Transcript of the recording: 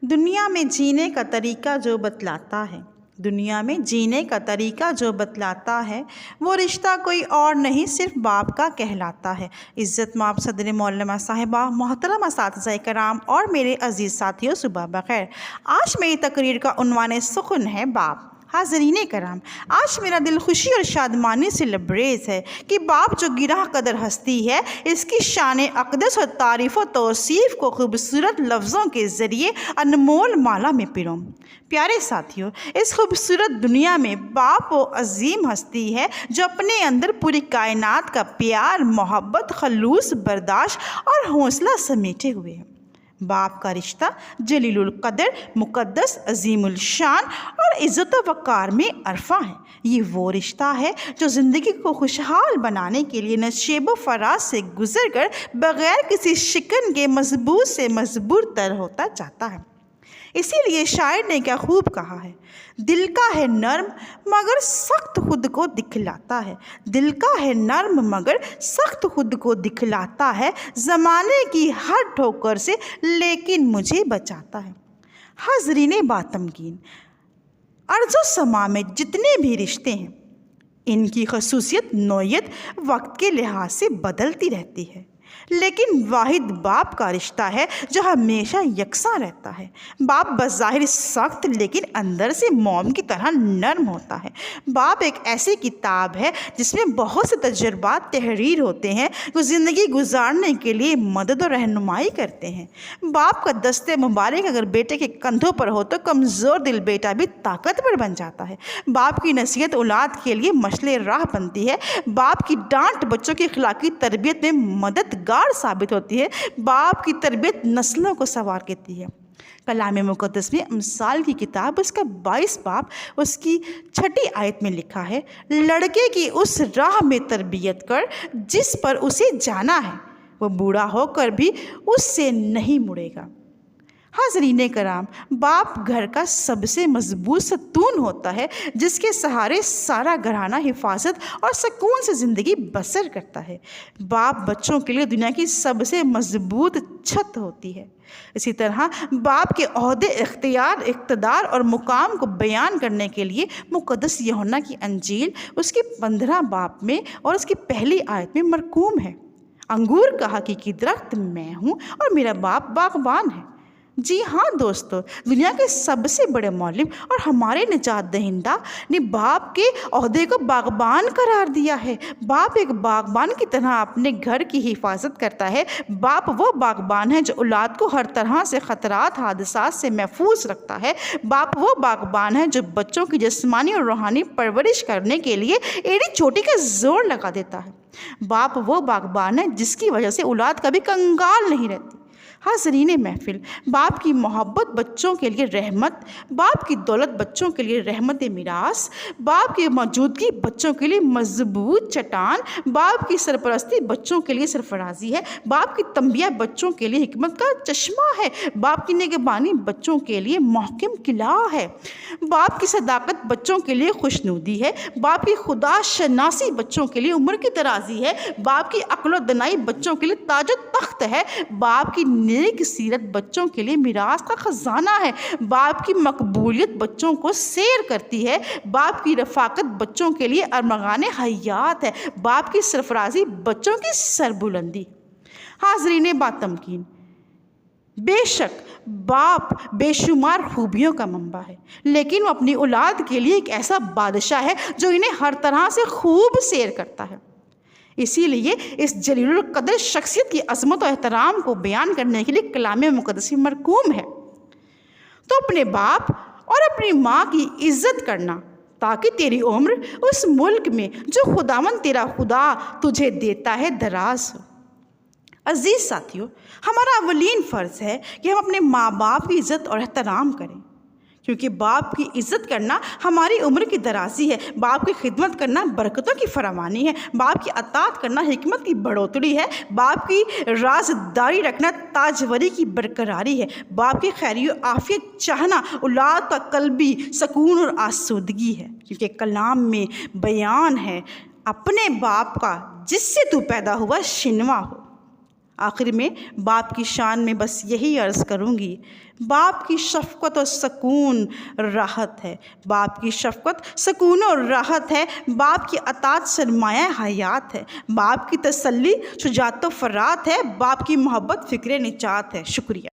دنیا میں جینے کا طریقہ جو بتلاتا ہے وہ رشتہ کوئی اور نہیں صرف باپ کا کہلاتا ہے۔ عزت مآب صدر معلمہ صاحبہ، محترم اساتذہ کرام اور میرے عزیز ساتھیوں، صبح بخیر۔ آج میری تقریر کا عنوان سخن ہے باپ۔ حاضرین کرام، آج میرا دل خوشی اور شادمانی سے لبریز ہے کہ باپ جو گراں قدر ہستی ہے، اس کی شان اقدس اور تعریف و توصیف کو خوبصورت لفظوں کے ذریعے انمول مالا میں پروم۔ پیارے ساتھیوں، اس خوبصورت دنیا میں باپ وہ عظیم ہستی ہے جو اپنے اندر پوری کائنات کا پیار، محبت، خلوص، برداشت اور حوصلہ سمیٹے ہوئے ہے۔ باپ کا رشتہ جلیل القدر، مقدس، عظیم الشان اور عزت و وقار میں عرفہ ہے۔ یہ وہ رشتہ ہے جو زندگی کو خوشحال بنانے کے لیے نشیب و فراز سے گزر کر بغیر کسی شکن کے مضبوط سے مضبوط تر ہوتا جاتا ہے۔ اسی لیے شاعر نے کیا خوب کہا ہے، دل کا ہے نرم مگر سخت خود کو دکھلاتا ہے۔ دل کا ہے نرم مگر سخت خود کو دکھلاتا ہے، زمانے کی ہر ٹھوکر سے لیکن مجھے بچاتا ہے۔ حاضرین باتمکین، ارض و سما میں جتنے بھی رشتے ہیں، ان کی خصوصیت نوعیت وقت کے لحاظ سے بدلتی رہتی ہے، لیکن واحد باپ کا رشتہ ہے جو ہمیشہ یکساں رہتا ہے۔ باپ بظاہر سخت لیکن اندر سے موم کی طرح نرم ہوتا ہے۔ باپ ایک ایسی کتاب ہے جس میں بہت سے تجربات تحریر ہوتے ہیں جو زندگی گزارنے کے لیے مدد و رہنمائی کرتے ہیں۔ باپ کا دست مبارک اگر بیٹے کے کندھوں پر ہو تو کمزور دل بیٹا بھی طاقتور بن جاتا ہے۔ باپ کی نصیحت اولاد کے لیے مشعل راہ بنتی ہے۔ باپ کی ڈانٹ بچوں کی اخلاقی تربیت میں مددگار ثابت ہوتی ہے۔ باپ کی تربیت نسلوں کو سنوار دیتی ہے۔ کلام مقدس میں امثال کی کتاب اس کا 22 باب اس کی 6 آیت میں لکھا ہے، لڑکے کی اس راہ میں تربیت کر جس پر اسے جانا ہے، وہ بوڑھا ہو کر بھی اس سے نہیں مڑے گا۔ حاضرین کرام، باپ گھر کا سب سے مضبوط ستون ہوتا ہے جس کے سہارے سارا گھرانہ حفاظت اور سکون سے زندگی بسر کرتا ہے۔ باپ بچوں کے لیے دنیا کی سب سے مضبوط چھت ہوتی ہے۔ اسی طرح باپ کے عہدے، اختیار، اقتدار اور مقام کو بیان کرنے کے لیے مقدس یوحنا کی انجیل اس کی 15 باب میں اور اس کی پہلی آیت میں مرقوم ہے۔ انگور کا حقیقی درخت میں ہوں اور میرا باپ باغبان ہے۔ جی ہاں دوستو، دنیا کے سب سے بڑے معلم اور ہمارے نجات دہندہ نے باپ کے عہدے کو باغبان قرار دیا ہے۔ باپ ایک باغبان کی طرح اپنے گھر کی حفاظت کرتا ہے۔ باپ وہ باغبان ہے جو اولاد کو ہر طرح سے خطرات، حادثات سے محفوظ رکھتا ہے۔ باپ وہ باغبان ہے جو بچوں کی جسمانی اور روحانی پرورش کرنے کے لیے ایڑی چوٹی کا زور لگا دیتا ہے۔ باپ وہ باغبان ہے جس کی وجہ سے اولاد کبھی کنگال نہیں رہتی۔ حاضرین محفل، باپ کی محبت بچوں کے لیے رحمت، باپ کی دولت بچوں کے لیے رحمت میراث، باپ کی موجودگی بچوں کے لیے مضبوط چٹان، باپ کی سرپرستی بچوں کے لیے سرفرازی ہے، باپ کی تنبیہ بچوں کے لیے حکمت کا چشمہ ہے، باپ کی نگہبانی بچوں کے لیے محکم قلعہ ہے، باپ کی صداقت بچوں کے لیے خوشنودی ہے، باپ کی خدا شناسی بچوں کے لیے عمر کی درازی ہے، باپ کی عقل و دانائی بچوں کے لیے تاج و تخت ہے، باپ کی نیک سیرت بچوں کے لیے میراث کا خزانہ ہے، باپ کی مقبولیت بچوں کو سیر کرتی ہے، باپ کی رفاقت بچوں کے لیے ارمغان حیات ہے، باپ کی سرفرازی بچوں کی سربلندی۔ حاضرین باتمکین، بے شک باپ بے شمار خوبیوں کا منبع ہے، لیکن وہ اپنی اولاد کے لیے ایک ایسا بادشاہ ہے جو انہیں ہر طرح سے خوب سیر کرتا ہے۔ اسی لیے اس جلیل القدر شخصیت کی عظمت و احترام کو بیان کرنے کے لیے کلام مقدس میں مرقوم ہے، تو اپنے باپ اور اپنی ماں کی عزت کرنا تاکہ تیری عمر اس ملک میں جو خداوند تیرا خدا تجھے دیتا ہے دراز ہو۔ عزیز ساتھیوں، ہمارا اولین فرض ہے کہ ہم اپنے ماں باپ کی عزت اور احترام کریں، کیونکہ باپ کی عزت کرنا ہماری عمر کی درازی ہے، باپ کی خدمت کرنا برکتوں کی فراوانی ہے، باپ کی اطاعت کرنا حکمت کی بڑھوتری ہے، باپ کی رازداری رکھنا تاجوری کی برقراری ہے، باپ کی خیر و عافیت چاہنا اولاد کا قلبی سکون اور آسودگی ہے، کیونکہ کلام میں بیان ہے اپنے باپ کا جس سے تو پیدا ہوا شنوا ہو۔ آخر میں باپ کی شان میں بس یہی عرض کروں گی، باپ کی شفقت اور سکون راحت ہے، باپ کی شفقت سکون اور راحت ہے، باپ کی اطاعت سرمایہ حیات ہے، باپ کی تسلی شجاعت و فرات ہے، باپ کی محبت فکر نجات ہے۔ شکریہ۔